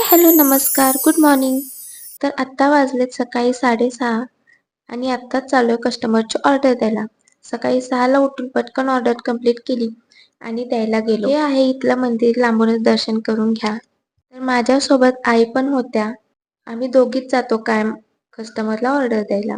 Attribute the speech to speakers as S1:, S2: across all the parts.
S1: Hello, नमस्कार, good morning. तर आत्ता वाजलेत सकाळी 6:30 आणि आत्ताच चालू आहे कस्टमरची ऑर्डर द्यायला. सकाळी 6ला उठून पटकन ऑर्डर कंप्लीट केली आणि द्यायला गेलो. हे आहे इथलं मंदिर, लांबूनच दर्शन करून घ्या. तर माझ्यासोबत आई पण होत्या. आम्ही दोघीच जातो कायम कस्टमरला ऑर्डर द्यायला.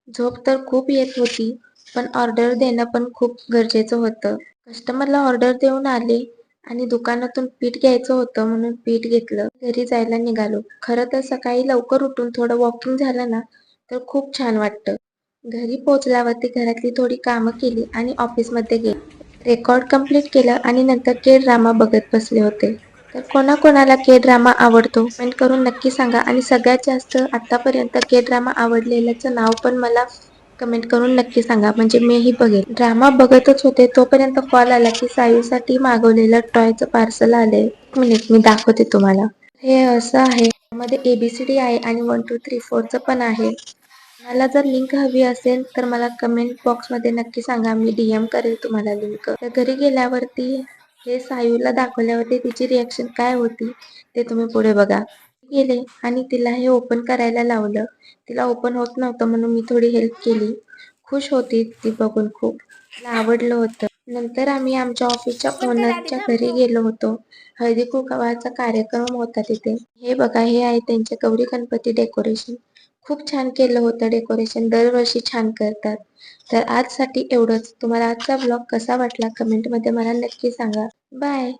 S1: झोप तर खूप येत होती, पण ऑर्डर देणं पण खूप गरजेचं होतं. कस्टमरला ऑर्डर देऊन आले आणि दुकानातून पीठ घ्यायचं होतं म्हणून पीठ घेतलं. घरी जायला निघालो. खरं तर सकाळी लवकर उठून थोडं वॉकिंग झालं ना, तर खूप छान वाटतं. घरी पोहोचल्यावरती घरातली थोडी कामं केली आणि ऑफिसमध्ये गेले. रेकॉर्ड कंप्लीट केलं आणि नंतर के ड्रामा बघत बसले होते. तर कोणाकोणाला के ड्रामा आवडतो कमेंट करून नक्की सांगा आणि सगळ्यात जास्त आतापर्यंत के ड्रामा आवडलेल्याचं नाव पण मला कमेंट करून नक्की सांगा, म्हणजे मीही बघेल. ड्रामा बघतच होते तोपर्यंत कॉल आला की सायूसाठी मागवलेलं टॉयचं पार्सल आलंय. 1 मिनिट मी दाखवते तुम्हाला. हे असं आहे, यामध्ये ABCD आहे आणि 1 2 3 4 चं पण आहे. मला जर लिंक हवी असेल तर मला कमेंट बॉक्समध्ये नक्की सांगा, मी DM करेल तुम्हाला लिंक. तर घरी गेल्यावरती हे सायूला दाखवल्यावरती तिची रिॲक्शन काय होती ते तुम्ही पुढे बघा. गेले आणि तिला हे ओपन करायला लावलं. तिला ओपन होत नव्हतं म्हणून मी थोडी हेल्प केली. खुश होती ती बघून खूप. तिला आवडलं होतं. नंतर आम्ही आमच्या ऑफिसच्या ओनरच्या घरी गेलो होतो. हळदी-कुंकवाचा कार्यक्रम होता तिथे. हे बघा, हे आहे त्यांचे गौरी गणपती डेकोरेशन. खूप छान केलं होतं डेकोरेशन. दरवर्षी छान करतात. तर आजसाठी एवढंच. तुम्हाला आजचा ब्लॉग कसा वाटला कमेंटमध्ये मला नक्की सांगा. बाय.